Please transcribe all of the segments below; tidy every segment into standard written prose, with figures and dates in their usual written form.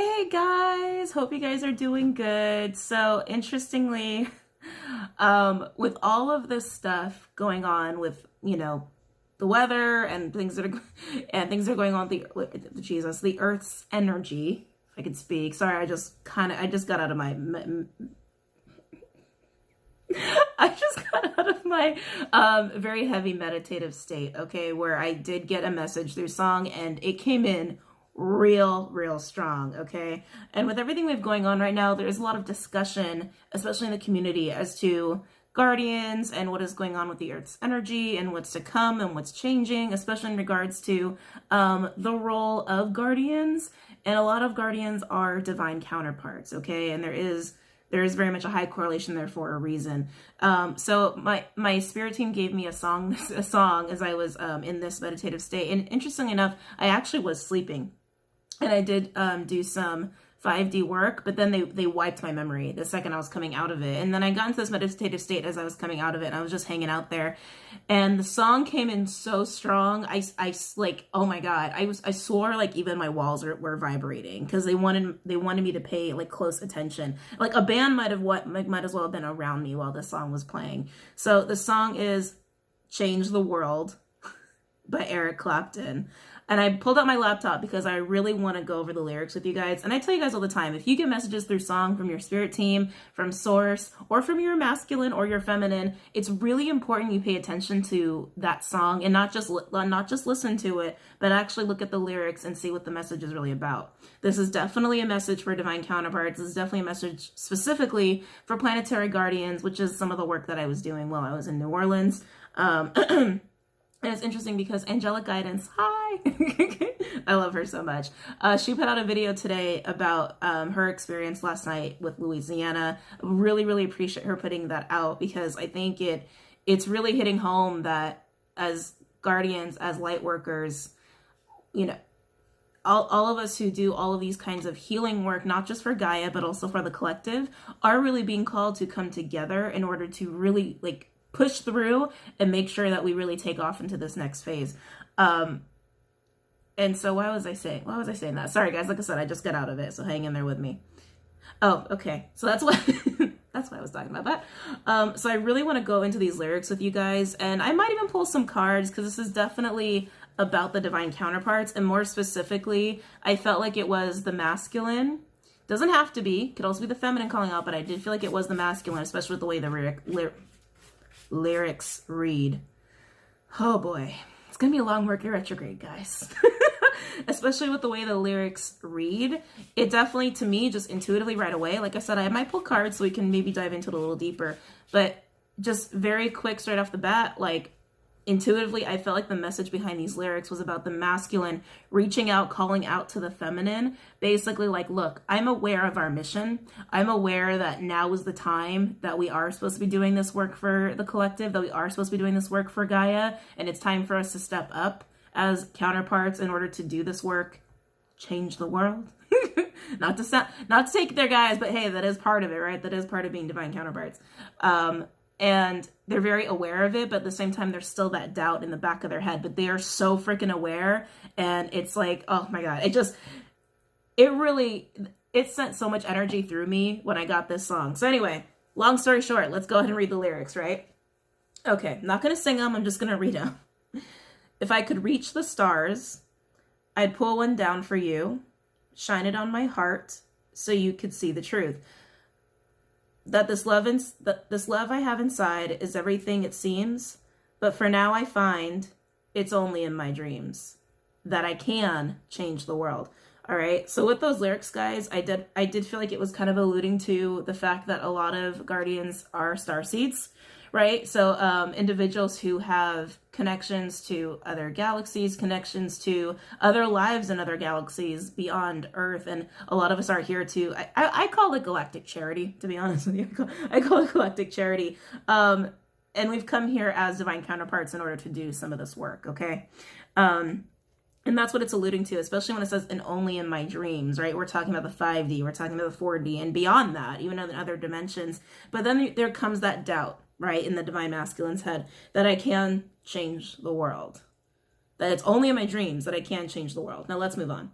Hey guys, hope you guys are doing good. So interestingly, with all of this stuff going on with, the weather and things are going on with the Earth's energy. If I could speak. Sorry, I just got out of my I just got out of my very heavy meditative state, okay, where I did get a message through song and it came in real strong, okay? And with everything we have going on right now, there's a lot of discussion, especially in the community, as to guardians and what is going on with the Earth's energy and what's to come and what's changing, especially in regards to the role of guardians. And a lot of guardians are divine counterparts, okay? And there is very much a high correlation there for a reason. So my spirit team gave me a song as I was in this meditative state. And interestingly enough, I actually was sleeping. And I did do some 5D work, but then they wiped my memory the second I was coming out of it. And then I got into this meditative state as I was coming out of it, and I was just hanging out there. And the song came in so strong. I like, oh my God, I swore like even my walls were vibrating because they wanted me to pay like close attention. Like a band might as well have been around me while this song was playing. So the song is "Change the World" by Eric Clapton. And I pulled out my laptop because I really want to go over the lyrics with you guys. And I tell you guys all the time, if you get messages through song from your spirit team, from source, or from your masculine or your feminine, it's really important you pay attention to that song and not just listen to it, but actually look at the lyrics and see what the message is really about. This is definitely a message for divine counterparts. This is definitely a message specifically for planetary guardians, which is some of the work that I was doing while I was in New Orleans. And it's interesting because Angelic Guidance, hi! I love her so much. She put out a video today about her experience last night with Louisiana. Really appreciate her putting that out because I think it's really hitting home that as guardians, as light workers, all of us who do all of these kinds of healing work, not just for Gaia, but also for the collective, are really being called to come together in order to really push through and make sure that we really take off into this next phase. And so why was I saying that? Sorry guys, like I said, I just got out of it, so hang in there with me. Oh, okay. So that's why that's why I was talking about that. So I really want to go into these lyrics with you guys, and I might even pull some cards because this is definitely about the divine counterparts, and more specifically, I felt like it was the masculine. Doesn't have to be, could also be the feminine calling out, but I did feel like it was the masculine, especially with the way the lyrics read. Oh boy, it's gonna be a long Mercury retrograde, guys. Especially with the way the lyrics read, it definitely, to me, just intuitively right away, like I said, I might pull cards so we can maybe dive into it a little deeper, but just very quick straight off the bat, like intuitively, I felt like the message behind these lyrics was about the masculine reaching out, calling out to the feminine, basically like, look, I'm aware of our mission. I'm aware that now is the time that we are supposed to be doing this work for the collective, that we are supposed to be doing this work for Gaia, and it's time for us to step up as counterparts in order to do this work, change the world. Not to take their guys, but hey, that is part of it, right? That is part of being divine counterparts. And they're very aware of it, but at the same time, there's still that doubt in the back of their head, but they are so freaking aware. And it's like, oh my God, it sent so much energy through me when I got this song. So anyway, long story short, let's go ahead and read the lyrics, right? Okay, I'm not going to sing them. I'm just going to read them. If I could reach the stars, I'd pull one down for you, shine it on my heart so you could see the truth. That this love I have inside is everything it seems, but for now I find it's only in my dreams that I can change the world. All right. So with those lyrics, guys, I did feel like it was kind of alluding to the fact that a lot of guardians are starseeds, right? So individuals who have connections to other galaxies, connections to other lives in other galaxies beyond Earth. And a lot of us are here to, I call it galactic charity, to be honest with you. I call it galactic charity. And we've come here as divine counterparts in order to do some of this work, okay? And that's what it's alluding to, especially when it says, and only in my dreams, right? We're talking about the 5D, we're talking about the 4D, and beyond that, even in other dimensions. But then there comes that doubt, right, in the divine masculine's head, that I can change the world. That it's only in my dreams that I can change the world. Now let's move on.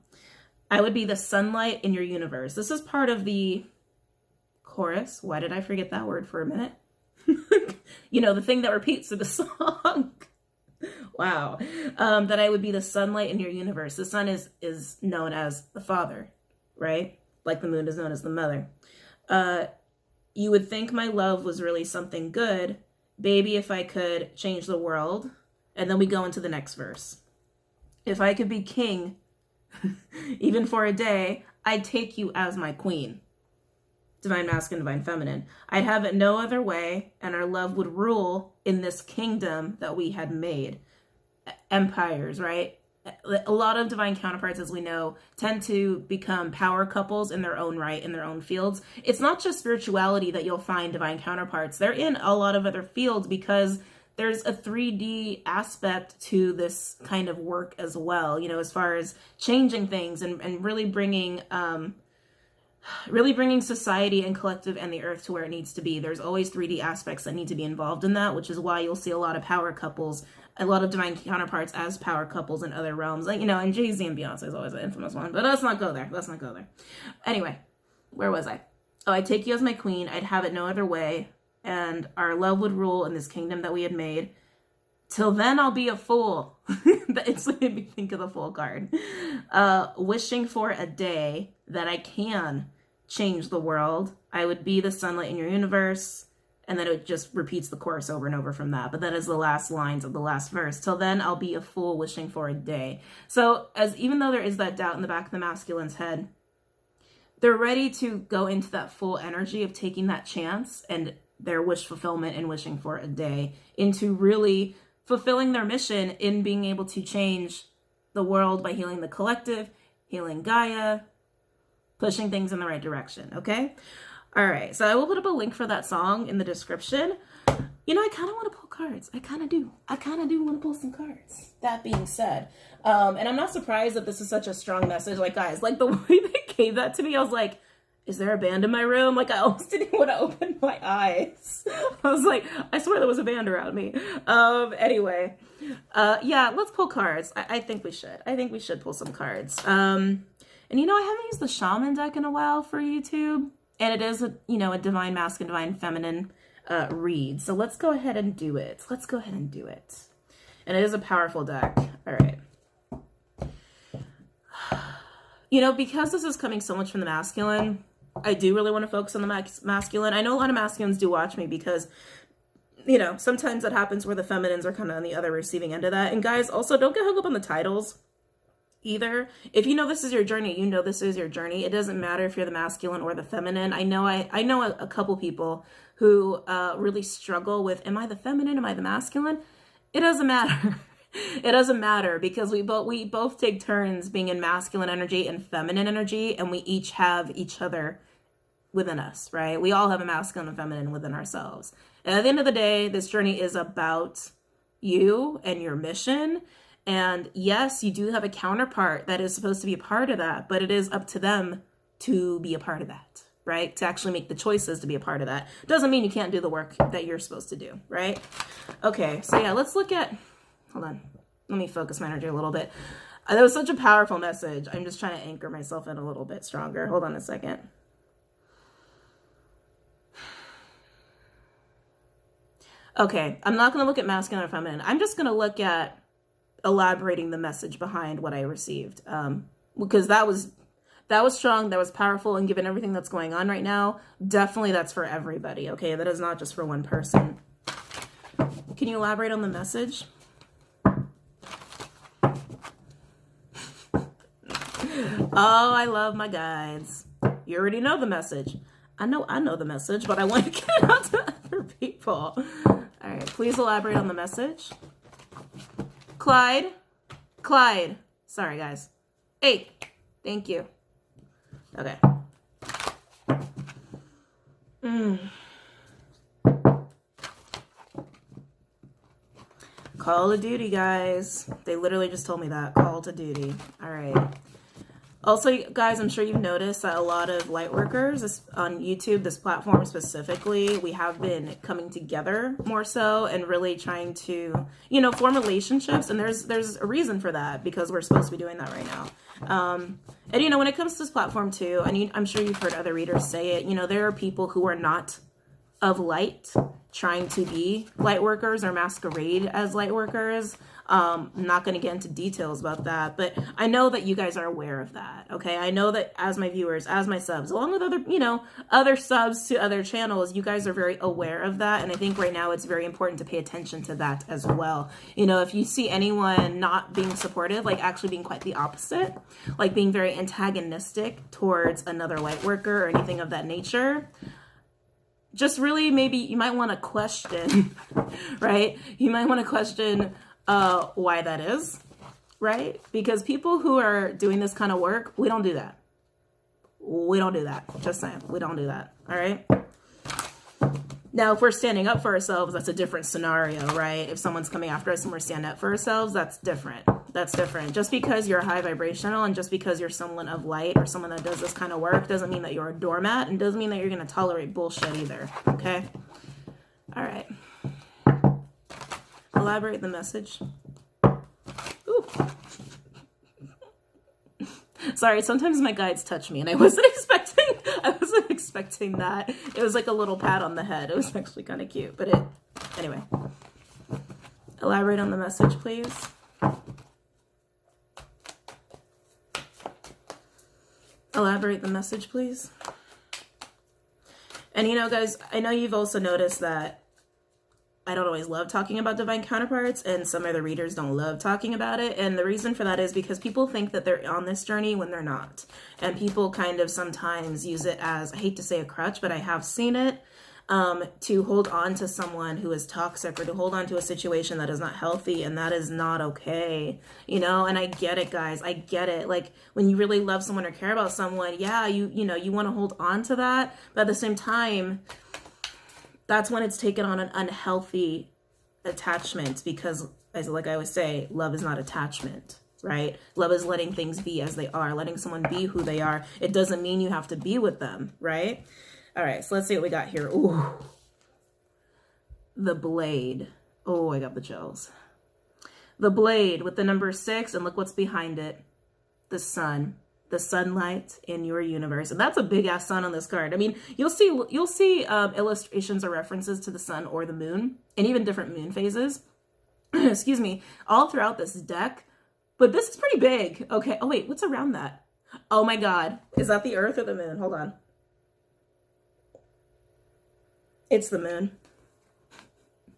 I would be the sunlight in your universe. This is part of the chorus. Why did I forget that word for a minute? You know, the thing that repeats through the song. Wow. That I would be the sunlight in your universe. The sun is known as the father, right? Like the moon is known as the mother. You would think my love was really something good. Baby, if I could change the world. And then we go into the next verse. If I could be king, even for a day, I'd take you as my queen. Divine masculine, divine feminine. I'd have it no other way, and our love would rule in this kingdom that we had made. Empires, right? A lot of divine counterparts, as we know, tend to become power couples in their own right, in their own fields. It's not just spirituality that you'll find divine counterparts. They're in a lot of other fields because there's a 3D aspect to this kind of work as well, you know, as far as changing things and really bringing society and collective and the earth to where it needs to be. There's always 3D aspects that need to be involved in that, which is why you'll see a lot of power couples, a lot of divine counterparts as power couples in other realms. Like, you know, and Jay-Z and Beyonce is always an infamous one, but let's not go there. Let's not go there. Anyway, where was I? Oh, I'd take you as my queen. I'd have it no other way. And our love would rule in this kingdom that we had made. Till then, I'll be a fool. That instantly made me think of the Fool card. Wishing for a day that I can change the world. I would be the sunlight in your universe. And then it just repeats the chorus over and over from that. But that is the last lines of the last verse. Till then, I'll be a fool wishing for a day. So even though there is that doubt in the back of the masculine's head, they're ready to go into that full energy of taking that chance and their wish fulfillment and wishing for a day into really fulfilling their mission in being able to change the world by healing the collective, healing Gaia, pushing things in the right direction, okay? All right, so I will put up a link for that song in the description. You know, I kind of want to pull cards. I kind of do. I kind of do want to pull some cards. That being said, and I'm not surprised that this is such a strong message. Like, guys, like the way they gave that to me, I was like, is there a band in my room? Like, I almost didn't want to open my eyes. I was like, I swear there was a band around me. Anyway, yeah, let's pull cards. I think we should. I think we should pull some cards. And you know, I haven't used the shaman deck in a while for YouTube. And it is, a divine masculine, divine feminine read. So let's go ahead and do it. Let's go ahead and do it. And it is a powerful deck. All right. You know, because this is coming so much from the masculine, I do really want to focus on the masculine. I know a lot of masculines do watch me because, you know, sometimes that happens where the feminines are kind of on the other receiving end of that. And guys, also don't get hung up on the titles either. If you know this is your journey, you know this is your journey. It doesn't matter if you're the masculine or the feminine. I know a couple people who really struggle with, am I the feminine? Am I the masculine? It doesn't matter. It doesn't matter because we both take turns being in masculine energy and feminine energy, and we each have each other within us, right? We all have a masculine and feminine within ourselves. And at the end of the day, this journey is about you and your mission. And yes, you do have a counterpart that is supposed to be a part of that, but it is up to them to be a part of that, right? To actually make the choices to be a part of that. Doesn't mean you can't do the work that you're supposed to do, right? Okay, so yeah, let's look at, hold on. Let me focus my energy a little bit. That was such a powerful message. I'm just trying to anchor myself in a little bit stronger. Hold on a second. Okay, I'm not going to look at masculine or feminine. I'm just going to look at elaborating the message behind what I received. Because that was strong, that was powerful, and given everything that's going on right now, definitely that's for everybody, okay? That is not just for one person. Can you elaborate on the message? Oh, I love my guides. You already know the message. I know the message, but I want to get it out to other people. All right, please elaborate on the message. Clyde. Sorry, guys. Hey, thank you. Okay. Call to duty, guys. They literally just told me that. Call to duty. All right. Also, guys, I'm sure you've noticed that a lot of light workers on YouTube, this platform specifically, we have been coming together more so and really trying to, you know, form relationships. And there's a reason for that, because we're supposed to be doing that right now. And, you know, when it comes to this platform too, I'm sure you've heard other readers say it, you know, there are people who are not of light trying to be light workers or masquerade as light workers. I'm not going to get into details about that, but I know that you guys are aware of that. Okay. I know that as my viewers, as my subs, along with other, you know, other subs to other channels, you guys are very aware of that. And I think right now it's very important to pay attention to that as well. You know, if you see anyone not being supportive, like actually being quite the opposite, like being very antagonistic towards another light worker or anything of that nature, just really maybe you might want to question, right? You might want to question why that is, right? Because people who are doing this kind of work, we don't do that. We don't do that. Just saying, we don't do that. All right. Now, if we're standing up for ourselves, that's a different scenario, right? If someone's coming after us and we're standing up for ourselves, that's different. That's different. Just because you're high vibrational and just because you're someone of light or someone that does this kind of work doesn't mean that you're a doormat, and doesn't mean that you're going to tolerate bullshit either. Okay. All right. Elaborate the message. Ooh. Sorry, sometimes my guides touch me and I wasn't expecting that. It was like a little pat on the head. It was actually kind of cute, but anyway. Elaborate on the message, please. Elaborate the message, please. And you know, guys, I know you've also noticed that I don't always love talking about divine counterparts, and some other readers don't love talking about it. And the reason for that is because people think that they're on this journey when they're not. And people kind of sometimes use it as, I hate to say a crutch, but I have seen it, to hold on to someone who is toxic or to hold on to a situation that is not healthy. And that is not okay, you know? And I get it, guys. I get it. Like when you really love someone or care about someone, yeah, you know, you want to hold on to that. But at the same time, that's when it's taken on an unhealthy attachment, because as like I always say, love is not attachment, right? Love is letting things be as they are, letting someone be who they are. It doesn't mean you have to be with them, right? All right, so let's see what we got here. Ooh, the blade. Oh, I got the chills. The blade with the number 6, and look what's behind it. The sun. The sunlight in your universe. And that's a big ass sun on this card. I mean, you'll see illustrations or references to the sun or the moon, and even different moon phases, excuse me, all throughout this deck. But this is pretty big. Okay. Oh wait, what's around that? Oh my God. Is that the earth or the moon? Hold on. It's the moon.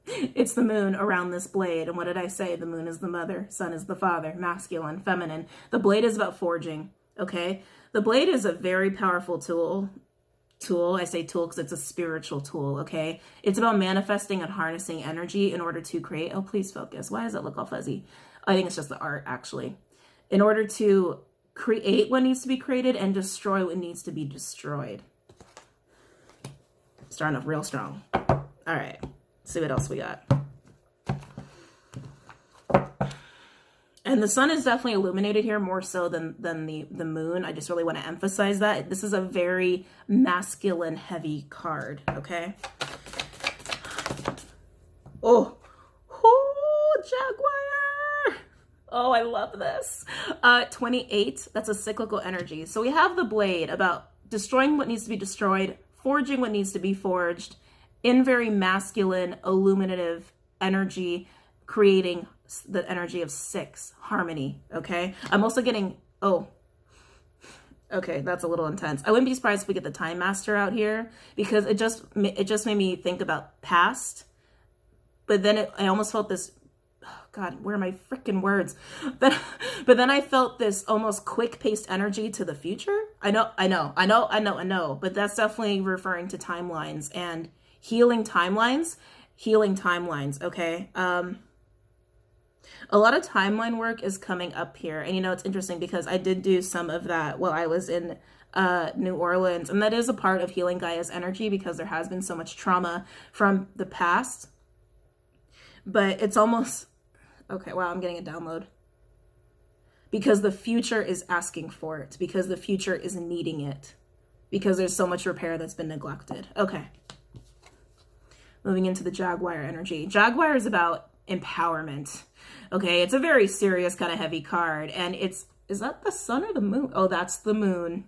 It's the moon around this blade. And what did I say? The moon is the mother, sun is the father, masculine, feminine. The blade is about forging. Okay, the blade is a very powerful tool. I say tool because it's a spiritual tool. Okay, it's about manifesting and harnessing energy in order to create. Oh, please focus. Why does it look all fuzzy? I think it's just the art, actually. In order to create what needs to be created and destroy what needs to be destroyed. Starting off real strong. All right, let's see what else we got. And the sun is definitely illuminated here more so than the moon. I just really want to emphasize that. This is a very masculine heavy card, okay? Oh, Jaguar! Oh, I love this. 28, that's a cyclical energy. So we have the blade about destroying what needs to be destroyed, forging what needs to be forged, in very masculine, illuminative energy, creating the energy of 6, harmony, okay? I'm also getting, oh, okay, that's a little intense. I wouldn't be surprised if we get the Time Master out here, because it just made me think about past, but then I almost felt this, oh God, where are my freaking words? But then I felt this almost quick-paced energy to the future. I know, but that's definitely referring to timelines and healing timelines, okay? A lot of timeline work is coming up here. And you know, it's interesting because I did do some of that while I was in New Orleans. And that is a part of healing Gaia's energy because there has been so much trauma from the past. But it's almost, okay, wow, I'm getting a download. because the future is asking for it, because the future is needing it, because there's so much repair that's been neglected. Okay. Moving into the Jaguar energy. Jaguar is about empowerment. Okay, it's a very serious kind of heavy card, and is that the sun or the moon? Oh, that's the moon.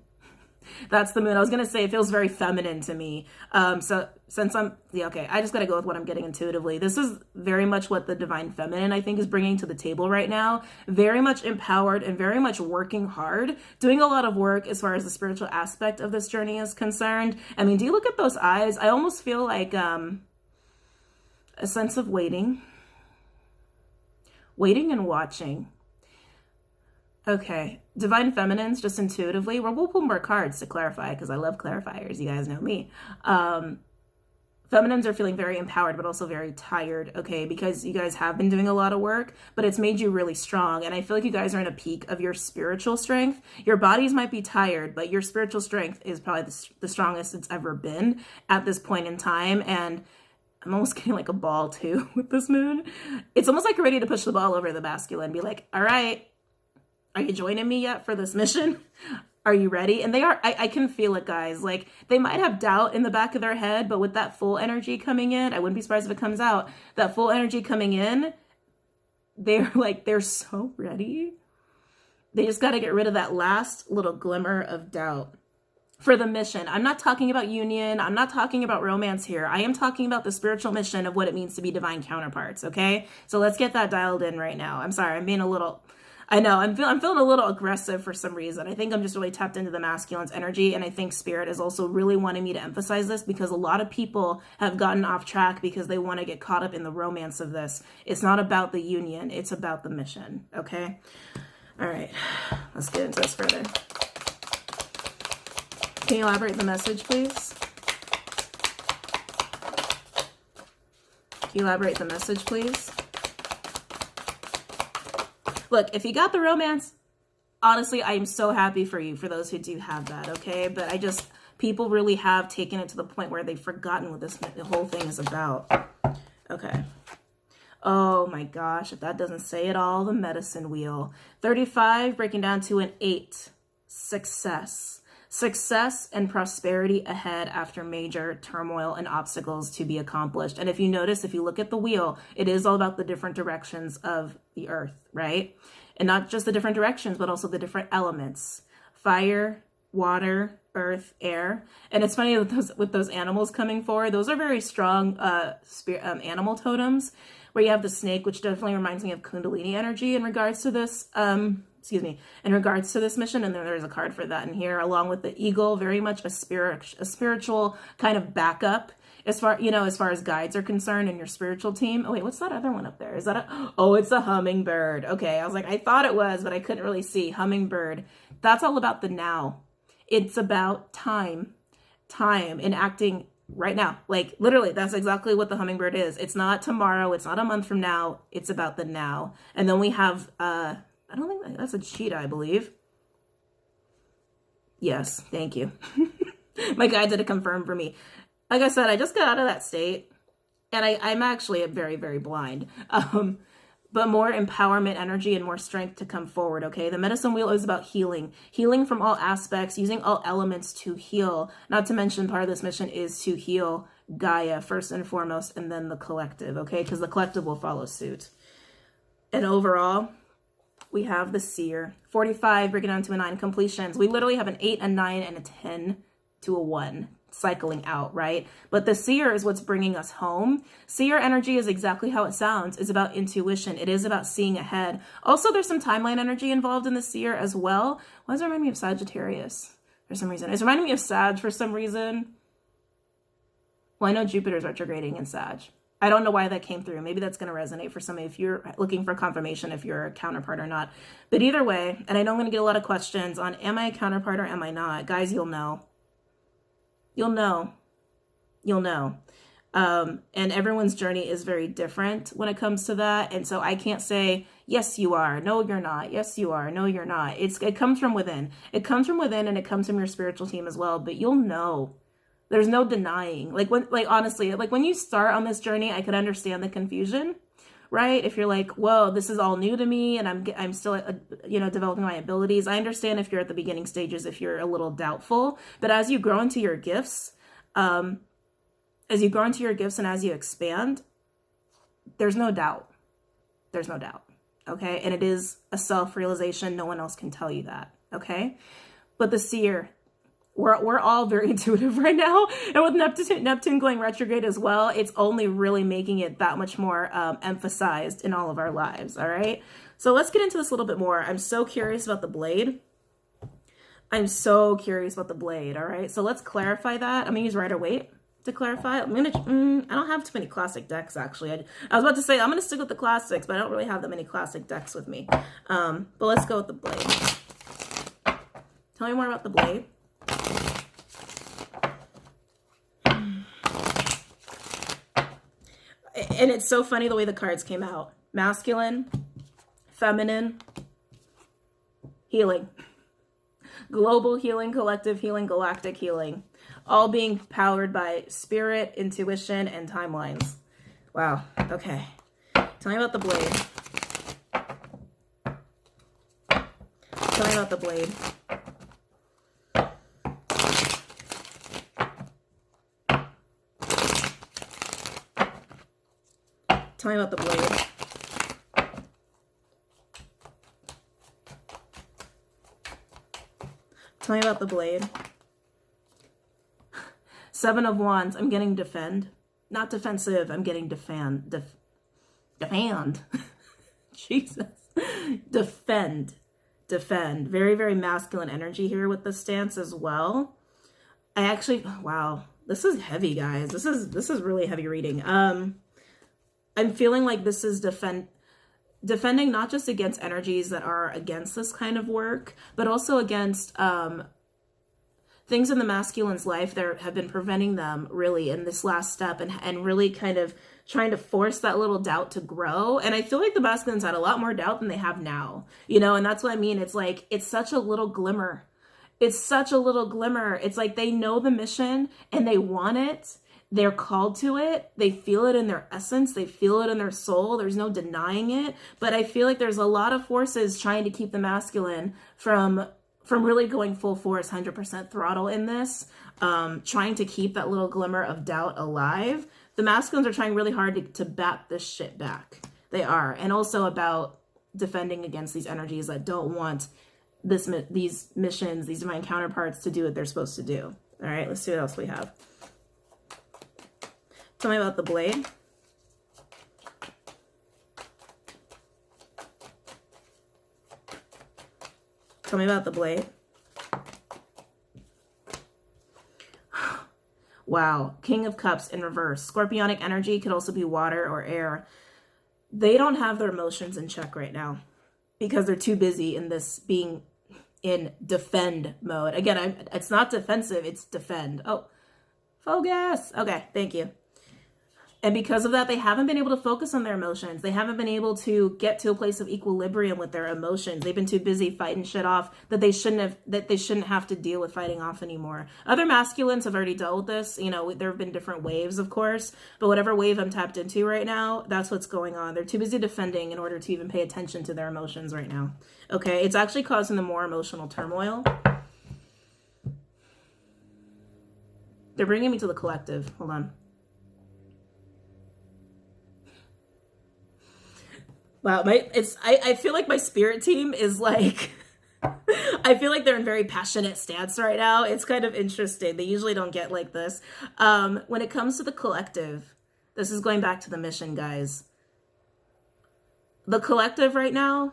That's the moon. I was gonna say it feels very feminine to me. So since I just gotta go with what I'm getting intuitively. This is very much what the divine feminine, I think, is bringing to the table right now. Very much empowered and very much working hard, doing a lot of work as far as the spiritual aspect of this journey is concerned. I mean, do you look at those eyes? I almost feel like a sense of waiting and watching. Okay, divine feminines, just intuitively, we'll pull more cards to clarify, because I love clarifiers. You guys know me. Feminines are feeling very empowered, but also very tired, okay, because you guys have been doing a lot of work, but it's made you really strong. And I feel like you guys are in a peak of your spiritual strength. Your bodies might be tired, but your spiritual strength is probably the strongest it's ever been at this point in time. And I'm almost getting like a ball too with this moon. It's almost like you're ready to push the ball over the basket and be like, all right, are you joining me yet for this mission? Are you ready? And they are. I can feel it, guys. Like, they might have doubt in the back of their head, but with that full energy coming in, I wouldn't be surprised if it comes out. That full energy coming in, they're so ready. They just got to get rid of that last little glimmer of doubt for the mission. I'm not talking about union. I'm not talking about romance here. I am talking about the spiritual mission of what it means to be divine counterparts, okay? So let's get that dialed in right now. I'm sorry, I'm being a little... I know, I'm feeling a little aggressive for some reason. I think I'm just really tapped into the masculine's energy, and I think Spirit is also really wanting me to emphasize this, because a lot of people have gotten off track because they want to get caught up in the romance of this. It's not about the union, it's about the mission, okay? All right, let's get into this further. Can you elaborate the message, please? Can you elaborate the message, please? Look, if you got the romance, honestly, I am so happy for you, for those who do have that, okay? But people really have taken it to the point where they've forgotten what the whole thing is about. Okay. Oh my gosh, if that doesn't say it all, the medicine wheel. 35 breaking down to an 8. Success. Success and prosperity ahead after major turmoil and obstacles to be accomplished. And if you notice, if you look at the wheel, it is all about the different directions of the earth, right? And not just the different directions, but also the different elements. Fire, water, earth, air. And it's funny with those animals coming forward, those are very strong animal totems, where you have the snake, which definitely reminds me of Kundalini energy in regards to this, in regards to this mission. And then there's a card for that in here, along with the eagle, very much a spiritual kind of backup as far as guides are concerned in your spiritual team. Oh wait, what's that other one up there? Is that it's a hummingbird. Okay, I was like, I thought it was, but I couldn't really see. Hummingbird. That's all about the now. It's about time and acting right now. Like, literally, that's exactly what the hummingbird is. It's not tomorrow. It's not a month from now. It's about the now. And then we have, I don't think that's a cheetah, I believe. Yes, thank you. My guide did a confirm for me. Like I said, I just got out of that state, and I'm actually very, very blind. But more empowerment energy and more strength to come forward, okay? The medicine wheel is about healing. Healing from all aspects, using all elements to heal. Not to mention, part of this mission is to heal Gaia first and foremost, and then the collective, okay? Because the collective will follow suit. And overall, we have the seer. 45, breaking down to a 9, completions. We literally have an 8, a 9, and a 10 to a 1. Cycling out, right? But the seer is what's bringing us home. Seer energy is exactly how it sounds. It's about intuition. It is about seeing ahead. Also, there's some timeline energy involved in the seer as well. Why does it remind me of Sagittarius for some reason? It's reminding me of Sag for some reason. Well, I know Jupiter's retrograding in Sag. I don't know why that came through. Maybe that's going to resonate for somebody if you're looking for confirmation if you're a counterpart or not. But either way, and I know I'm going to get a lot of questions on, am I a counterpart or am I not? Guys, you'll know. You'll know. And everyone's journey is very different when it comes to that. And so I can't say, yes, you are. No, you're not. Yes, you are. No, you're not. It comes from within. It comes from within, and it comes from your spiritual team as well. But you'll know. There's no denying. Honestly, when you start on this journey, I could understand the confusion. right? If you're like, whoa, this is all new to me and I'm still, you know, developing my abilities. I understand if you're at the beginning stages, if you're a little doubtful, but as you grow into your gifts, and as you expand, there's no doubt. There's no doubt. Okay. And it is a self-realization. No one else can tell you that. Okay. But the seer, we're all very intuitive right now. And with Neptune going retrograde as well, it's only really making it that much more emphasized in all of our lives. All right. So let's get into this a little bit more. I'm so curious about the blade. All right. So let's clarify that. I'm going to use Rider-Waite to clarify. I don't have too many classic decks, actually. I was about to say I'm going to stick with the classics, but I don't really have that many classic decks with me. But let's go with the blade. Tell me more about the blade. And it's so funny the way the cards came out. Masculine, feminine, healing. Global healing, collective healing, galactic healing. All being powered by spirit, intuition, and timelines. Wow. Okay. Tell me about the blade. Tell me about the blade. Tell me about the blade. Tell me about the blade. Seven of Wands. I'm getting defend. Not defensive. I'm getting defend. Defend. Jesus. Defend. Defend. Very, very masculine energy here with this stance as well. I actually, wow. This is heavy, guys. This is really heavy reading. I'm feeling like this is defending not just against energies that are against this kind of work, but also against things in the masculine's life that have been preventing them really in this last step and really kind of trying to force that little doubt to grow. And I feel like the masculines had a lot more doubt than they have now, you know, and that's what I mean. It's like, it's such a little glimmer. It's such a little glimmer. It's like they know the mission and they want it. They're called to it. They feel it in their essence. They feel it in their soul. There's no denying it. But I feel like there's a lot of forces trying to keep the masculine from really going full force, 100% throttle in this, trying to keep that little glimmer of doubt alive. The masculines are trying really hard to bat this shit back. They are. And also about defending against these energies that don't want these missions, these divine counterparts to do what they're supposed to do. All right, let's see what else we have. Tell me about the blade. Tell me about the blade. Wow. King of Cups in reverse. Scorpionic energy could also be water or air. They don't have their emotions in check right now because they're too busy in this being in defend mode. Again, it's not defensive, it's defend. Oh, focus. Okay, thank you. And because of that, they haven't been able to focus on their emotions. They haven't been able to get to a place of equilibrium with their emotions. They've been too busy fighting shit off that they shouldn't have to deal with fighting off anymore. Other masculines have already dealt with this. You know, there have been different waves, of course, but whatever wave I'm tapped into right now, that's what's going on. They're too busy defending in order to even pay attention to their emotions right now. Okay, it's actually causing them more emotional turmoil. They're bringing me to the collective. Hold on. Wow, I feel like my spirit team is like, I feel like they're in very passionate stance right now. It's kind of interesting. They usually don't get like this. When it comes to the collective, this is going back to the mission, guys. The collective right now,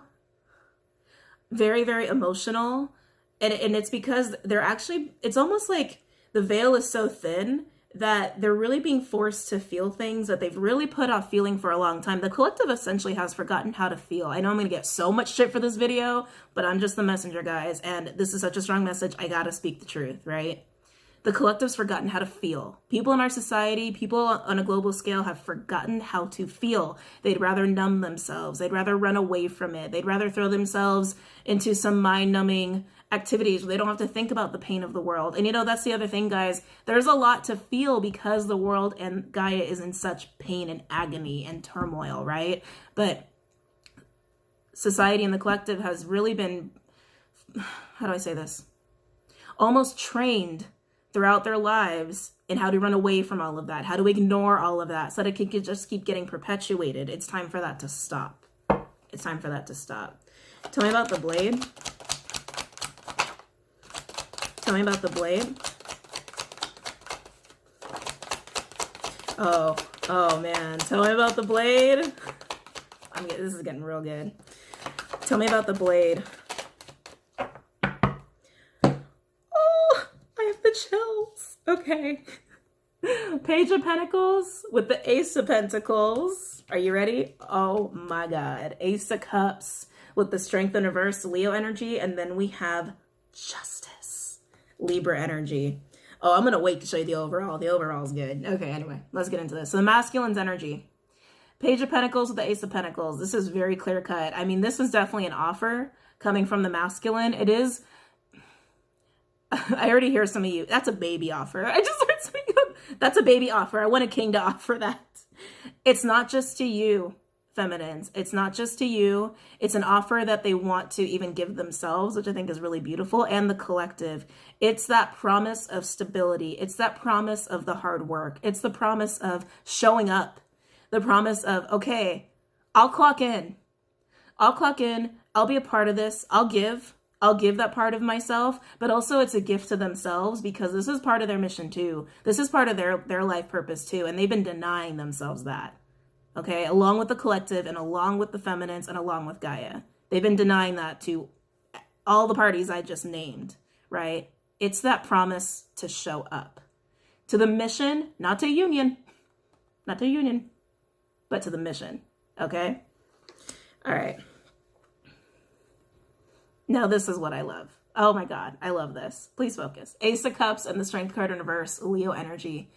very, very emotional. And it's because they're actually, it's almost like the veil is so thin that they're really being forced to feel things that they've really put off feeling for a long time. The collective essentially has forgotten how to feel. I know I'm going to get so much shit for this video, but I'm just the messenger, guys. And this is such a strong message. I got to speak the truth, right? The collective's forgotten how to feel. People in our society, people on a global scale have forgotten how to feel. They'd rather numb themselves. They'd rather run away from it. They'd rather throw themselves into some mind-numbing activities where they don't have to think about the pain of the world. And you know, that's the other thing, guys. There's a lot to feel because the world and Gaia is in such pain and agony and turmoil, right? But society and the collective has really been, how do I say this? Almost trained throughout their lives in how to run away from all of that, how to ignore all of that so that it can just keep getting perpetuated. It's time for that to stop. It's time for that to stop. Tell me about the blade. Tell me about the blade. Oh man. Tell me about the blade. This is getting real good. Tell me about the blade. Oh, I have the chills. Okay. Page of Pentacles with the Ace of Pentacles. Are you ready? Oh my God. Ace of Cups with the Strength in reverse, Leo energy. And then we have Justice, Libra energy. Oh, I'm going to wait to show you the overall. The overall is good. Okay, anyway, let's get into this. So the masculine's energy. Page of Pentacles with the Ace of Pentacles. This is very clear cut. I mean, this is definitely an offer coming from the masculine. It is. I already hear some of you. That's a baby offer. I just heard some of you. That's a baby offer. I want a king to offer that. It's not just to you, feminines. It's not just to you. It's an offer that they want to even give themselves, which I think is really beautiful, and the collective. It's that promise of stability. It's that promise of the hard work. It's the promise of showing up. The promise of, okay, I'll clock in. I'll clock in. I'll be a part of this. I'll give that part of myself, but also it's a gift to themselves because this is part of their mission too. This is part of their life purpose too. And they've been denying themselves that. Okay. Along with the collective and along with the feminines and along with Gaia. They've been denying that to all the parties I just named, right? It's that promise to show up to the mission, not to union, but to the mission. Okay. All right. Now this is what I love. Oh my God, I love this. Please focus. Ace of Cups and the Strength card in reverse, Leo energy.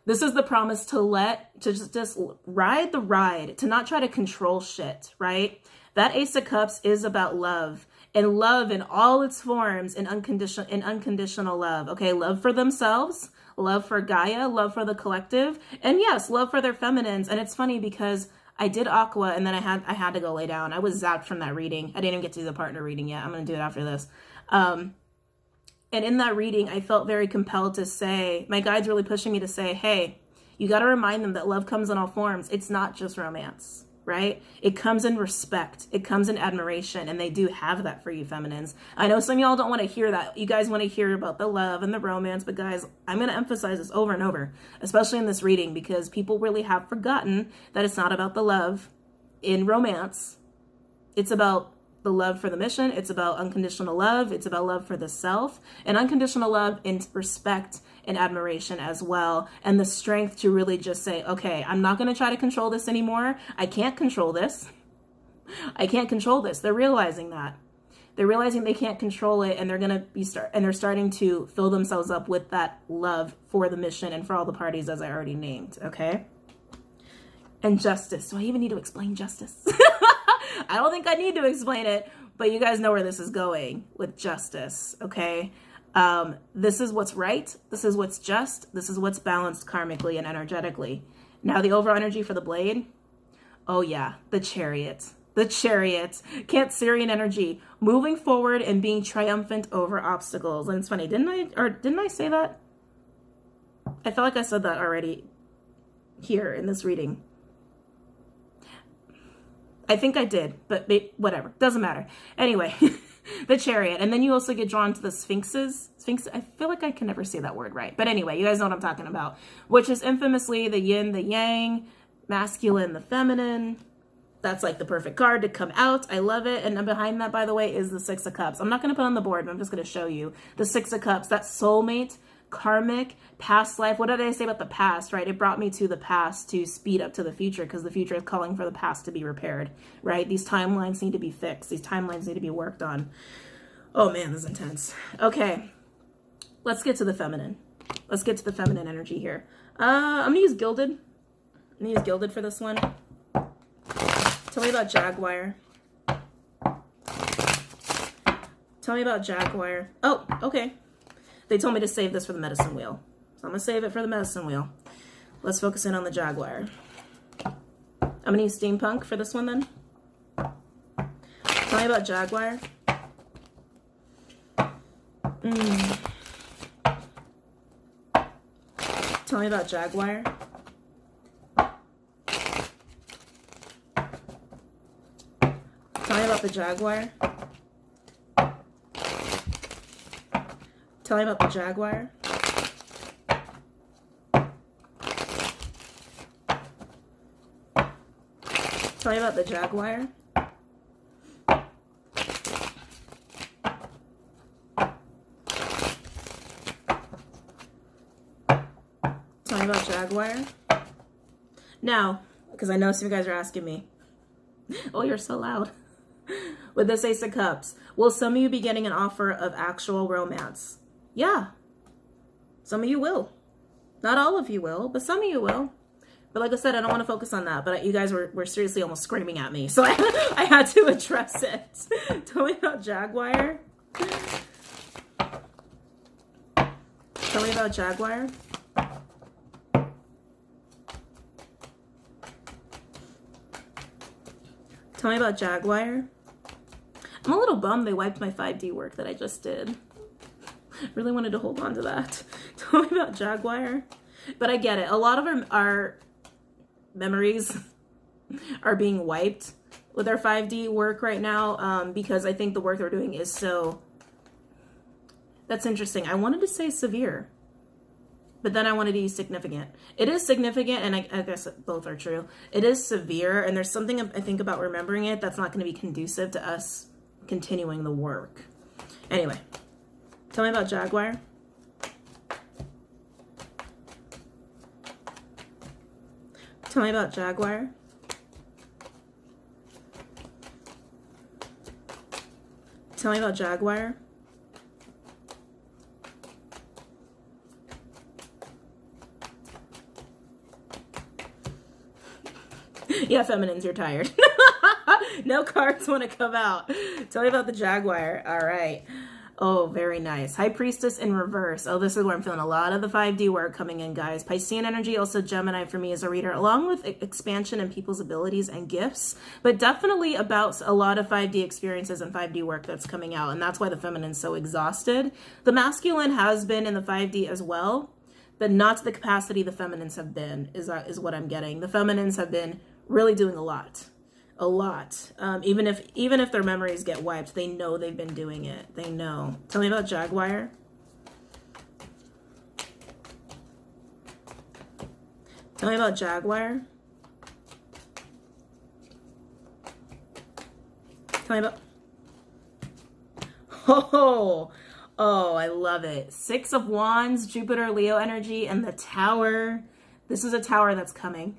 This is the promise to just ride the ride, to not try to control shit, right? That Ace of Cups is about love, and love in all its forms, in unconditional love. Okay, love for themselves, love for Gaia, love for the collective, and yes, love for their feminines. And it's funny because I did Aqua and then I had to go lay down. I was zapped from that reading. I didn't even get to do the partner reading yet. I'm going to do it after this. And in that reading, I felt very compelled to say, my guide's really pushing me to say, hey, you got to remind them that love comes in all forms. It's not just romance, right? It comes in respect. It comes in admiration. And they do have that for you feminines. I know some of y'all don't want to hear that. You guys want to hear about the love and the romance. But guys, I'm going to emphasize this over and over, especially in this reading, because people really have forgotten that it's not about the love in romance. It's about the love for the mission. It's about unconditional love. It's about love for the self and unconditional love in respect and admiration as well. And the strength to really just say, okay, I'm not going to try to control this anymore. I can't control this. I can't control this. They're realizing that. They're realizing they can't control it, and they're going to be they're starting to fill themselves up with that love for the mission and for all the parties, as I already named. Okay. And justice. Do I even need to explain justice? I don't think I need to explain it, but you guys know where this is going with justice, okay? This is what's right. This is what's just. This is what's balanced karmically and energetically. Now the overall energy for the blade. Oh yeah, the Chariot. The Chariot. Cancerian energy. Moving forward and being triumphant over obstacles. And it's funny, didn't I say that? I felt like I said that already here in this reading. I think I did, but whatever. Doesn't matter. Anyway, the Chariot. And then you also get drawn to the Sphinxes. I feel like I can never say that word right. But anyway, you guys know what I'm talking about. Which is infamously the yin, the yang, masculine, the feminine. That's like the perfect card to come out. I love it. And then behind that, by the way, is the Six of Cups. I'm not going to put on the board, but I'm just going to show you. The Six of Cups, that soulmate, karmic, past life. What did I say about the past, right? It brought me to the past to speed up to the future, because the future is calling for the past to be repaired, right? These timelines need to be fixed. These timelines need to be worked on. Oh man, this is intense. Okay, let's get to the feminine. Let's get to the feminine energy here. I'm gonna use Gilded. I'm gonna use Gilded for this one. Tell me about Jaguar. Tell me about Jaguar. Oh, okay. They told me to save this for the medicine wheel. So I'm going to save it for the medicine wheel. Let's focus in on the Jaguar. I'm going to use steampunk for this one then. Tell me about Jaguar. Tell me about Jaguar. Tell me about the Jaguar. Tell me about the Jaguar. Tell me about the Jaguar. Tell me about Jaguar. Now, because I know some of you guys are asking me, oh, you're so loud. With this Ace of Cups, will some of you be getting an offer of actual romance? Yeah. Some of you will. Not all of you will, but some of you will. But like I said, I don't want to focus on that. But you guys were seriously almost screaming at me. So I had to address it. Tell me about Jaguar. Tell me about Jaguar. Tell me about Jaguar. I'm a little bummed they wiped my 5D work that I just did. Really wanted to hold on to that. Tell me about Jaguar. But I get it. A lot of our memories are being wiped with our 5D work right now because I think the work they're doing is so... That's interesting. I wanted to say severe, but then I wanted to use significant. It is significant, and I guess both are true. It is severe, and there's something I think about remembering it that's not going to be conducive to us continuing the work. Anyway, tell me about Jaguar. Tell me about Jaguar. Tell me about Jaguar. Yeah, feminines, you're tired. No cards want to come out. Tell me about the Jaguar. All right. Oh, very nice. High Priestess in reverse. Oh, this is where I'm feeling a lot of the 5D work coming in, guys. Piscean energy, also Gemini for me as a reader, along with expansion and people's abilities and gifts, but definitely about a lot of 5D experiences and 5D work that's coming out, and that's why the feminine's so exhausted. The masculine has been in the 5D as well, but not to the capacity the feminines have been, is what I'm getting. The feminines have been really doing a lot. Even if their memories get wiped, they know they've been doing it. They know. Tell me about Jaguar. Tell me about Jaguar. Tell me about... Oh, I love it. 6 of Wands, Jupiter, Leo energy, and the Tower. This is a tower that's coming.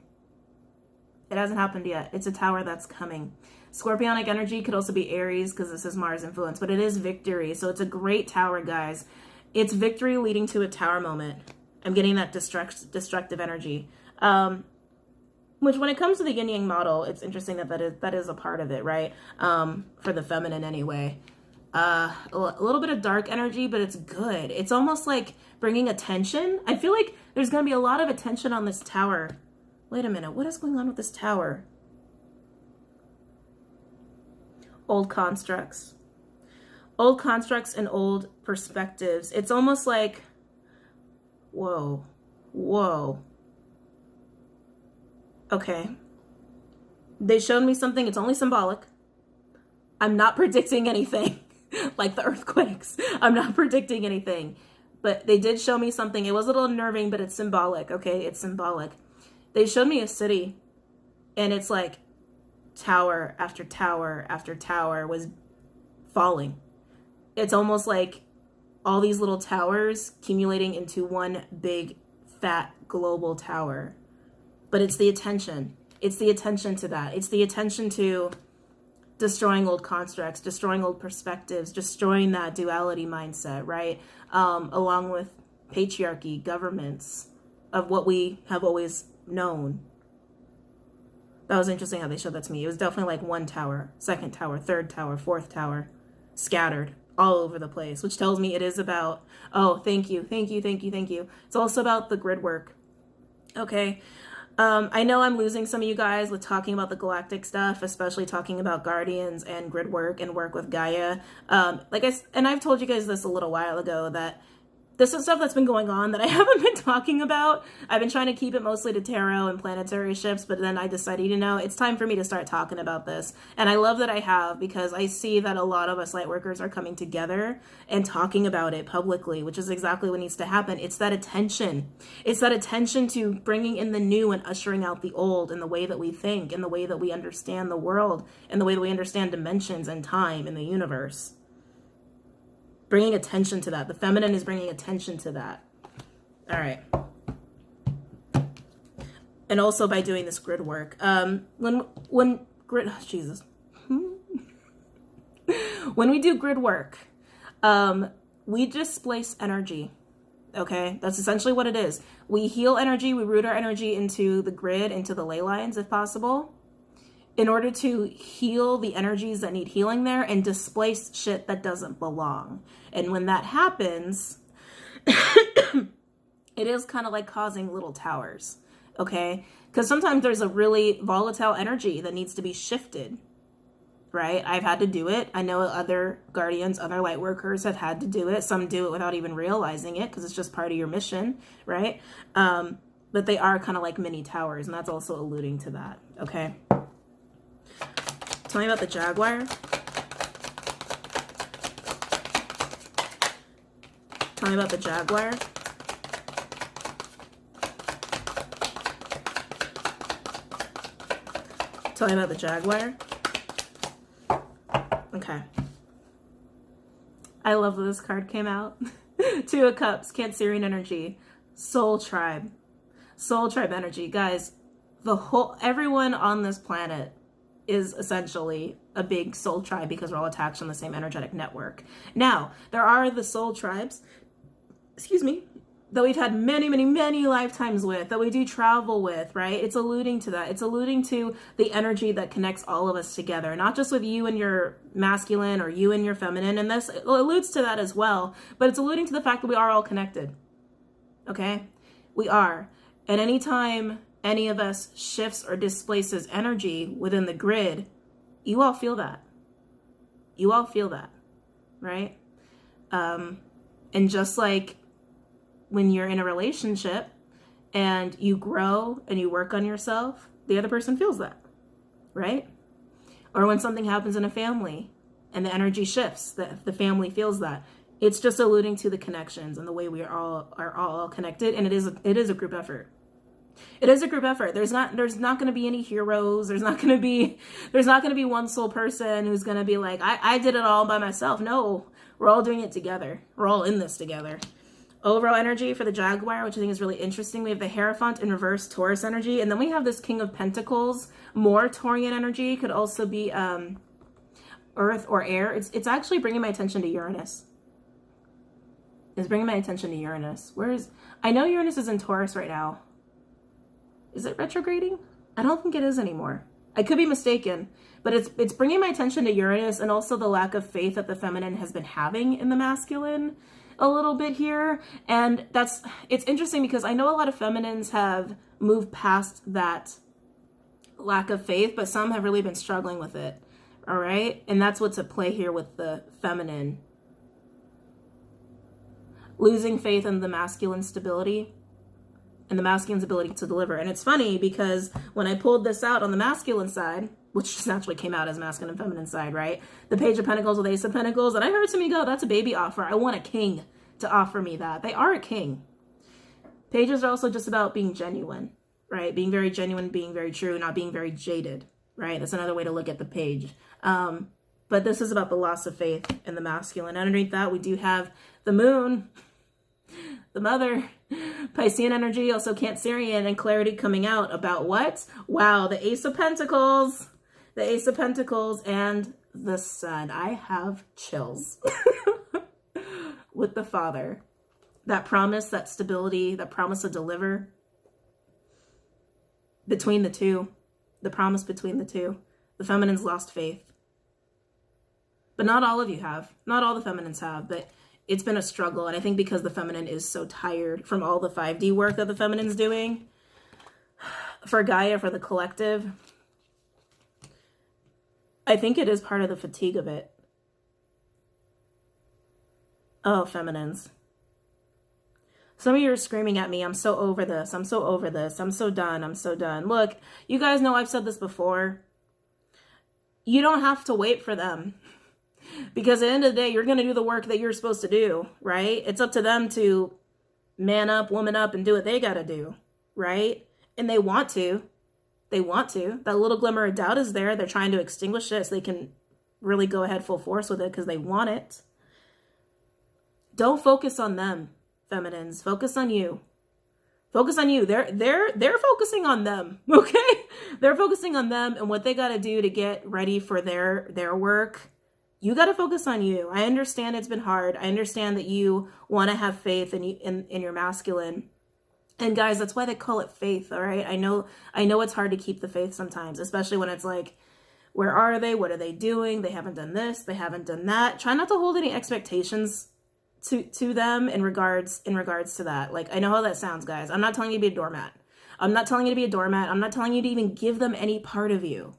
It hasn't happened yet. It's a tower that's coming. Scorpionic energy could also be Aries because this is Mars influence, but it is victory. So it's a great tower, guys. It's victory leading to a tower moment. I'm getting that destructive energy. Which when it comes to the yin yang model, it's interesting that is a part of it, right? For the feminine anyway. A little bit of dark energy, but it's good. It's almost like bringing attention. I feel like there's going to be a lot of attention on this tower. Wait a minute, what is going on with this tower? Old constructs. Old constructs and old perspectives. It's almost like, whoa. Okay. They showed me something, it's only symbolic. I'm not predicting anything, like the earthquakes. I'm not predicting anything. But they did show me something. It was a little unnerving, but it's symbolic, okay? It's symbolic. They showed me a city, and it's like tower after tower after tower was falling. It's almost like all these little towers accumulating into one big, fat, global tower. But it's the attention. It's the attention to that. It's the attention to destroying old constructs, destroying old perspectives, destroying that duality mindset, right? Along with patriarchy, governments, of what we have always known. That was interesting how they showed that to me. It was definitely like one tower, second tower, third tower, fourth tower, scattered all over the place, which tells me it is about, oh, thank you, thank you, thank you, thank you. It's also about the grid work. Okay. I know I'm losing some of you guys with talking about the galactic stuff, especially talking about guardians and grid work and work with Gaia. And I've told you guys this a little while ago, that this is stuff that's been going on that I haven't been talking about. I've been trying to keep it mostly to tarot and planetary shifts, but then I decided, you know, it's time for me to start talking about this. And I love that I have, because I see that a lot of us light workers are coming together and talking about it publicly, which is exactly what needs to happen. It's that attention. It's that attention to bringing in the new and ushering out the old in the way that we think, in the way that we understand the world, in the way that we understand dimensions and time in the universe. Bringing attention to that. The feminine is bringing attention to that. All right. And also by doing this grid work. When grid, oh, Jesus. When we do grid work, we displace energy. Okay, that's essentially what it is. We heal energy. We root our energy into the grid, into the ley lines, if possible, in order to heal the energies that need healing there and displace shit that doesn't belong. And when that happens, it is kind of like causing little towers, okay? Because sometimes there's a really volatile energy that needs to be shifted, right? I've had to do it. I know other guardians, other light workers have had to do it. Some do it without even realizing it because it's just part of your mission, right? But they are kind of like mini towers, and that's also alluding to that, okay? Tell me about the Jaguar. Tell me about the Jaguar. Tell me about the Jaguar. Okay. I love that this card came out. Two of Cups, Cancerian energy, Soul Tribe. Soul Tribe energy. Guys, everyone on this planet is essentially a big soul tribe because we're all attached on the same energetic network. Now, there are the soul tribes, that we've had many, many, many lifetimes with, that we do travel with, right? It's alluding to that. It's alluding to the energy that connects all of us together, not just with you and your masculine or you and your feminine. And this alludes to that as well, but it's alluding to the fact that we are all connected. Okay? We are. And anytime any of us shifts or displaces energy within the grid, you all feel that. You all feel that, right? And just like when you're in a relationship and you grow and you work on yourself, the other person feels that, right? Or when something happens in a family and the energy shifts, the family feels that. It's just alluding to the connections and the way we are all connected, and it is a group effort. It is a group effort. There's not going to be any heroes. There's not going to be one sole person who's going to be like, I did it all by myself. No, we're all doing it together. We're all in this together. Overall energy for the Jaguar, which I think is really interesting. We have the Hierophant in reverse, Taurus energy. And then we have this King of Pentacles, more Taurian energy. Could also be earth or air. It's actually bringing my attention to Uranus. It's bringing my attention to Uranus. I know Uranus is in Taurus right now. Is it retrograding? I don't think it is anymore. I could be mistaken, but it's bringing my attention to Uranus and also the lack of faith that the feminine has been having in the masculine a little bit here. And it's interesting because I know a lot of feminines have moved past that lack of faith, but some have really been struggling with it. All right. And that's what's at play here with the feminine. Losing faith in the masculine stability and the masculine's ability to deliver. And it's funny because when I pulled this out on the masculine side, which just naturally came out as masculine and feminine side, right? The Page of Pentacles with Ace of Pentacles. And I heard somebody go, that's a baby offer. I want a king to offer me that. They are a king. Pages are also just about being genuine, right? Being very genuine, being very true, not being very jaded, right? That's another way to look at the page. But this is about the loss of faith in the masculine. Underneath that, we do have the moon, the mother, Piscean energy, also Cancerian, and clarity coming out about what? Wow, the Ace of Pentacles. The Ace of Pentacles and the Sun. I have chills with the Father. That promise, that stability, that promise to deliver between the two. The promise between the two. The feminine's lost faith. But not all of you have. Not all the feminines have, but it's been a struggle. And I think because the feminine is so tired from all the 5D work that the feminine's doing, for Gaia, for the collective, I think it is part of the fatigue of it. Oh, feminines. Some of you are screaming at me, I'm so over this. I'm so over this. I'm so done. I'm so done. Look, you guys know I've said this before. You don't have to wait for them. Because at the end of the day, you're going to do the work that you're supposed to do, right? It's up to them to man up, woman up, and do what they got to do, right? And they want to. They want to. That little glimmer of doubt is there. They're trying to extinguish it so they can really go ahead full force with it because they want it. Don't focus on them, feminines. Focus on you. Focus on you. They're focusing on them, okay? They're focusing on them and what they got to do to get ready for their work. You got to focus on you. I understand it's been hard. I understand that you want to have faith in your masculine. And guys, that's why they call it faith, all right? I know it's hard to keep the faith sometimes, especially when it's like, where are they? What are they doing? They haven't done this. They haven't done that. Try not to hold any expectations to them in regards to that. Like, I know how that sounds, guys. I'm not telling you to be a doormat. I'm not telling you to be a doormat. I'm not telling you to even give them any part of you.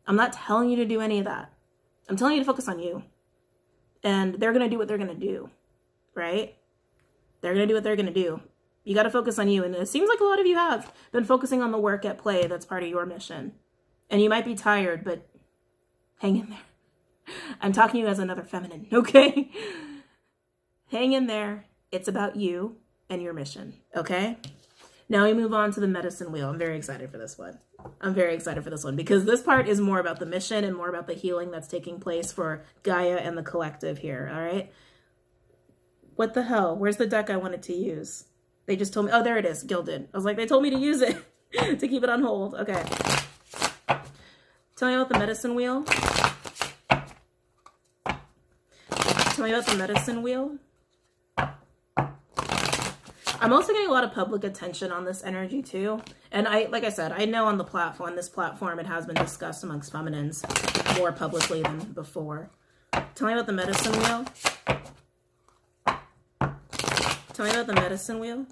I'm not telling you to do any of that. I'm telling you to focus on you. And they're going to do what they're going to do, right? They're going to do what they're going to do. You got to focus on you. And it seems like a lot of you have been focusing on the work at play that's part of your mission. And you might be tired, but hang in there. I'm talking to you as another feminine, okay? Hang in there. It's about you and your mission, okay? Now we move on to the medicine wheel. I'm very excited for this one. I'm very excited for this one because this part is more about the mission and more about the healing that's taking place for Gaia and the collective here, all right? What the hell? Where's the deck I wanted to use? They just told me, oh, there it is, Gilded. I was like, they told me to use it to keep it on hold. Okay. Tell me about the medicine wheel. Tell me about the medicine wheel. I'm also getting a lot of public attention on this energy too. And like I said, I know on this platform, it has been discussed amongst feminines more publicly than before. Tell me about the medicine wheel. Tell me about the medicine wheel.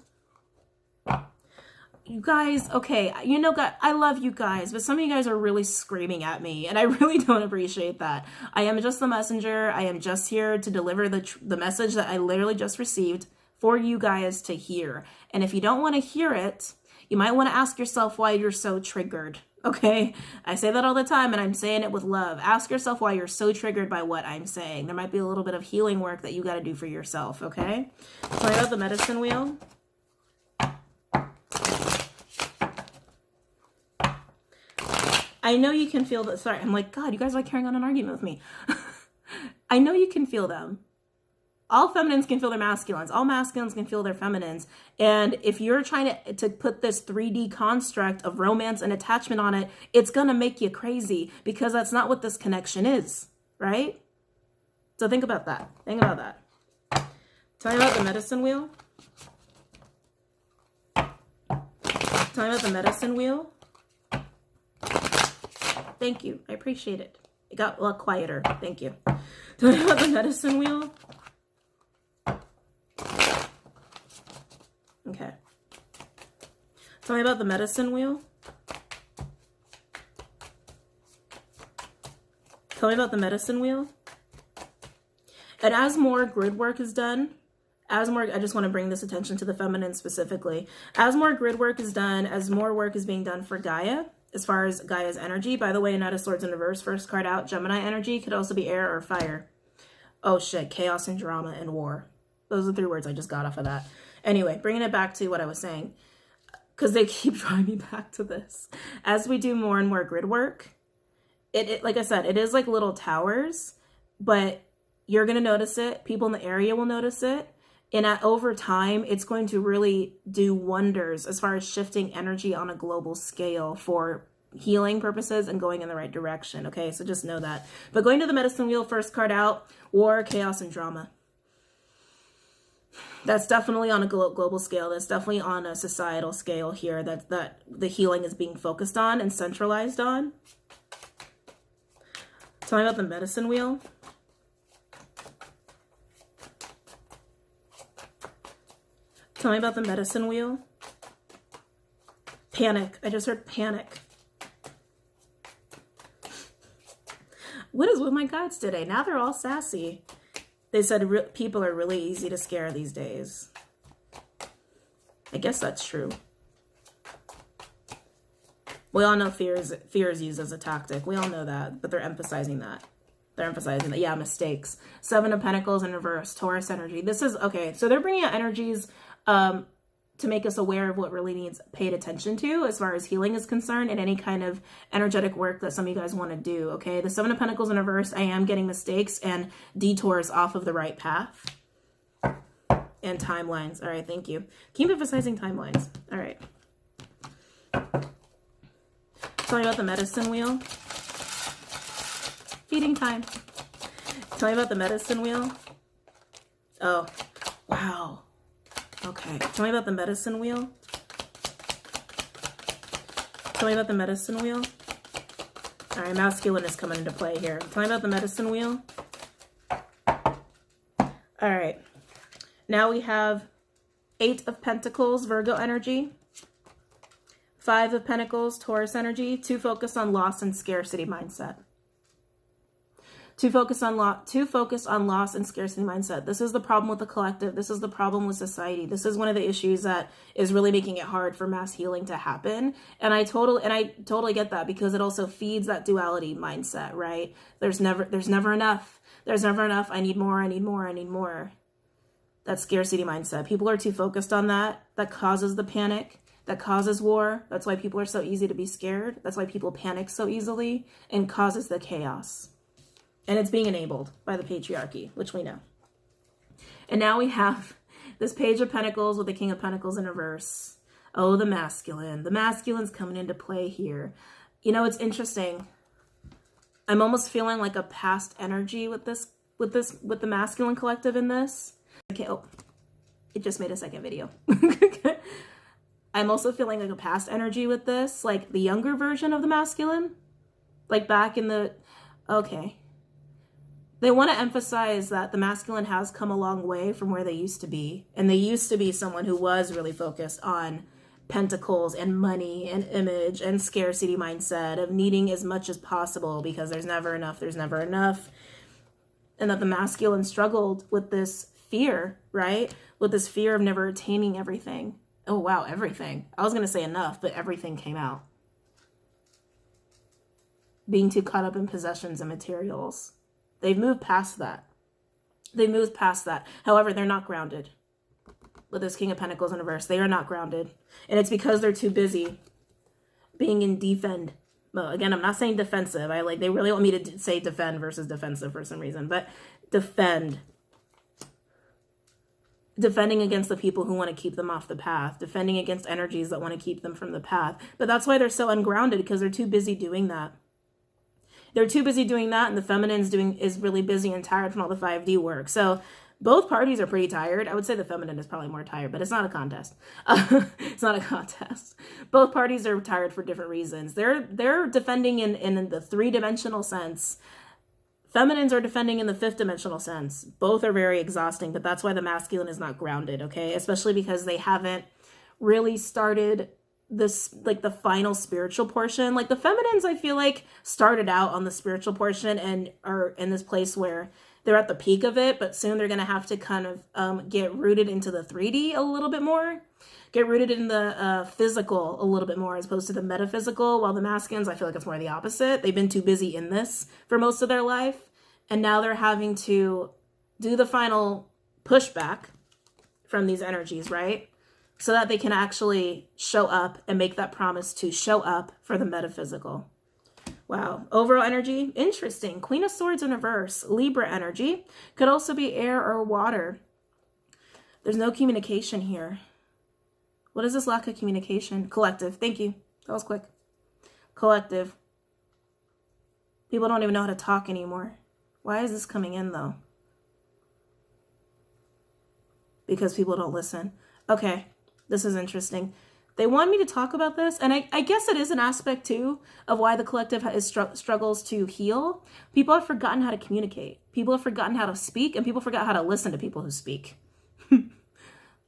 You guys, okay, you know, I love you guys, but some of you guys are really screaming at me, and I really don't appreciate that. I am just the messenger. I am just here to deliver the message that I literally just received for you guys to hear. And if you don't want to hear it, you might want to ask yourself why you're so triggered, okay? I say that all the time, and I'm saying it with love. Ask yourself why you're so triggered by what I'm saying. There might be a little bit of healing work that you got to do for yourself, okay? Tell me about the medicine wheel. I know you can feel that. Sorry, I'm like, God, you guys are like carrying on an argument with me. I know you can feel them. All feminines can feel their masculines. All masculines can feel their feminines. And if you're trying to put this 3D construct of romance and attachment on it, it's going to make you crazy because that's not what this connection is, right? So think about that. Think about that. Tell me about the medicine wheel. Tell me about the medicine wheel. Thank you. I appreciate it. It got a lot quieter. Thank you. Tell me about the medicine wheel. Okay. Tell me about the medicine wheel. Tell me about the medicine wheel. And as more grid work is done, I just want to bring this attention to the feminine specifically. As more grid work is done, as more work is being done for Gaia, as far as Gaia's energy, by the way, Knight of Swords in reverse, first card out, Gemini energy, could also be air or fire. Oh shit, chaos and drama and war. Those are the 3 words I just got off of that. Anyway, bringing it back to what I was saying, because they keep drawing me back to this. As we do more and more grid work, it like I said, it is like little towers, but you're going to notice it. People in the area will notice it. And over time, it's going to really do wonders as far as shifting energy on a global scale for healing purposes and going in the right direction. Okay, so just know that. But going to the medicine wheel, first card out, war, chaos, and drama. That's definitely on a global scale. That's definitely on a societal scale here that the healing is being focused on and centralized on. Tell me about the medicine wheel. Tell me about the medicine wheel. Panic. I just heard panic. What is with my guides today? Now they're all sassy. They said people are really easy to scare these days. I guess that's true. We all know fear is used as a tactic. We all know that, but they're emphasizing that. They're emphasizing that. Yeah, mistakes. 7 of Pentacles in reverse. Taurus energy. This is, okay, so they're bringing out energies to make us aware of what really needs paid attention to as far as healing is concerned and any kind of energetic work that some of you guys want to do, okay? The 7 of Pentacles in reverse, I am getting mistakes and detours off of the right path. And timelines. All right, thank you. Keep emphasizing timelines. All right. Tell me about the medicine wheel. Feeding time. Tell me about the medicine wheel. Oh, wow. Okay. Tell me about the medicine wheel. Tell me about the medicine wheel. All right, masculine is coming into play here. Tell me about the medicine wheel. All right. Now we have 8 of Pentacles, Virgo energy. 5 of Pentacles, Taurus energy. To focus on loss and scarcity mindset. To focus on loss and scarcity mindset. This is the problem with the collective. This is the problem with society. This is one of the issues that is really making it hard for mass healing to happen. And I totally get that, because it also feeds that duality mindset, right? There's never enough. There's never enough. I need more. I need more. I need more. That scarcity mindset. People are too focused on that. That causes the panic. That causes war. That's why people are so easy to be scared. That's why people panic so easily and causes the chaos. And it's being enabled by the patriarchy, which we know. And now we have this Page of Pentacles with the King of Pentacles in reverse. Oh, the masculine. The masculine's coming into play here. You know, it's interesting. I'm almost feeling like a past energy with the masculine collective in this. Okay, oh, it just made a second video. I'm also feeling like a past energy with this, like the younger version of the masculine, like back in the, okay. They want to emphasize that the masculine has come a long way from where they used to be. And they used to be someone who was really focused on pentacles and money and image and scarcity mindset of needing as much as possible because there's never enough, there's never enough. And that the masculine struggled with this fear, right? With this fear of never attaining everything. Oh, wow, everything. I was going to say enough, but everything came out. Being too caught up in possessions and materials. They've moved past that. They moved past that. However, they're not grounded. With this King of Pentacles in reverse, they are not grounded. And it's because they're too busy being in defend. Well, again, I'm not saying defensive. They really want me to say defend versus defensive for some reason. But defend. Defending against the people who want to keep them off the path. Defending against energies that want to keep them from the path. But that's why they're so ungrounded, because they're too busy doing that. They're too busy doing that, and the feminine's is really busy and tired from all the 5D work. So both parties are pretty tired. I would say the feminine is probably more tired, but it's not a contest. It's not a contest. Both parties are tired for different reasons. They're defending in the 3-dimensional sense. Feminines are defending in the 5th-dimensional sense. Both are very exhausting, but that's why the masculine is not grounded, okay? Especially because they haven't really started this, like, the final spiritual portion. Like, the feminines, I feel like, started out on the spiritual portion and are in this place where they're at the peak of it, but soon they're going to have to kind of get rooted into the 3D a little bit more. Get rooted in the physical a little bit more as opposed to the metaphysical, while the masculines, I feel like it's more the opposite. They've been too busy in this for most of their life, and now they're having to do the final pushback from these energies, right? So that they can actually show up and make that promise to show up for the metaphysical. Wow. Overall energy, interesting. Queen of Swords in reverse. Libra energy. Could also be air or water. There's no communication here. What is this lack of communication? Collective. Thank you. That was quick. Collective. People don't even know how to talk anymore. Why is this coming in, though? Because people don't listen. Okay. This is interesting. They want me to talk about this, and I guess it is an aspect, too, of why the collective struggles to heal. People have forgotten how to communicate. People have forgotten how to speak, and people forgot how to listen to people who speak.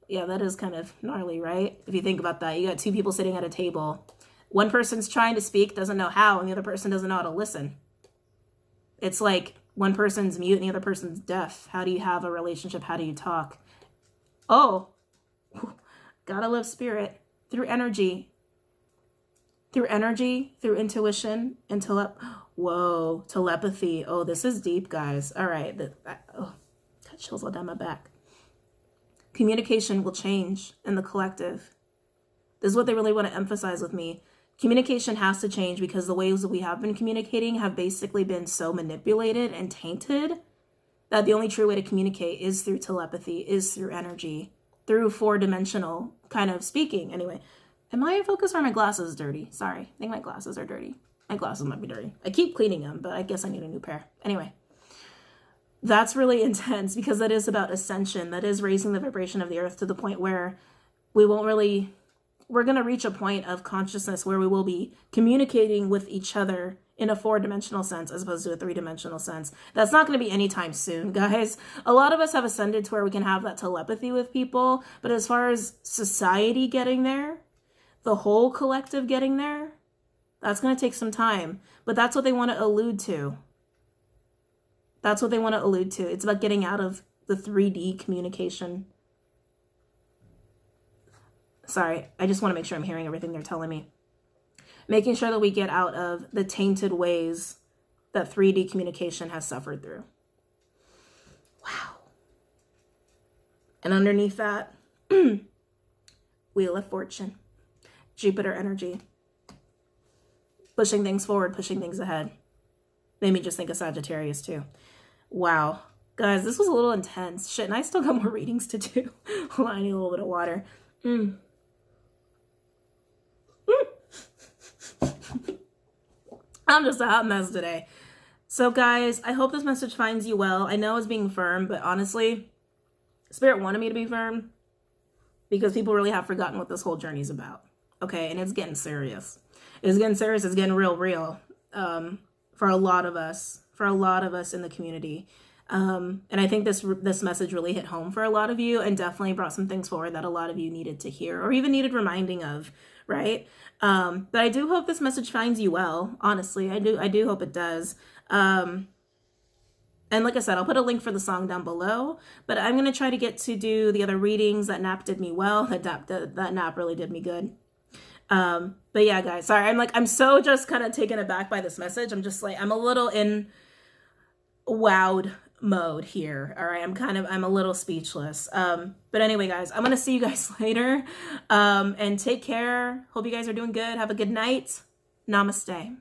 Yeah, that is kind of gnarly, right? If you think about that, you got two people sitting at a table. One person's trying to speak, doesn't know how, and the other person doesn't know how to listen. It's like one person's mute and the other person's deaf. How do you have a relationship? How do you talk? Oh, gotta love spirit through energy. Through energy, through intuition, and telepathy. Oh, this is deep, guys. All right. Got chills all down my back. Communication will change in the collective. This is what they really want to emphasize with me. Communication has to change because the ways that we have been communicating have basically been so manipulated and tainted that the only true way to communicate is through telepathy, is through energy, through four-dimensional kind of speaking. Anyway, am I in focus or are my glasses dirty? Sorry, I think my glasses are dirty. My glasses might be dirty. I keep cleaning them, but I guess I need a new pair. Anyway, that's really intense because that is about ascension. That is raising the vibration of the earth to the point where we're going to reach a point of consciousness where we will be communicating with each other in a four-dimensional sense as opposed to a three-dimensional sense. That's not going to be anytime soon, guys. A lot of us have ascended to where we can have that telepathy with people, but as far as society getting there, the whole collective getting there, that's going to take some time. But that's what they want to allude to. That's what they want to allude to. It's about getting out of the 3D communication. Sorry, I just want to make sure I'm hearing everything they're telling me. Making sure that we get out of the tainted ways that 3D communication has suffered through. Wow. And underneath that, Wheel of Fortune, Jupiter energy, pushing things forward, pushing things ahead. Made me just think of Sagittarius too. Wow. Guys, this was a little intense. Shit, and I still got more readings to do. Hold on, I need a little bit of water. I'm just a hot mess today. So guys, I hope this message finds you well. I know it's being firm, but honestly, Spirit wanted me to be firm because people really have forgotten what this whole journey is about. Okay, and it's getting serious. It's getting serious. It's getting real for a lot of us in the community. And I think this message really hit home for a lot of you and definitely brought some things forward that a lot of you needed to hear or even needed reminding of, right? But I do hope this message finds you well. Honestly, I do hope it does. And like I said, I'll put a link for the song down below, but I'm going to try to get to do the other readings. That nap did me well. That nap really did me good. But yeah, guys, sorry. I'm so just kind of taken aback by this message. I'm just like, I'm a little in wowed mode here. All right. I'm a little speechless. But anyway, guys, I'm going to see you guys later. And take care. Hope you guys are doing good. Have a good night. Namaste.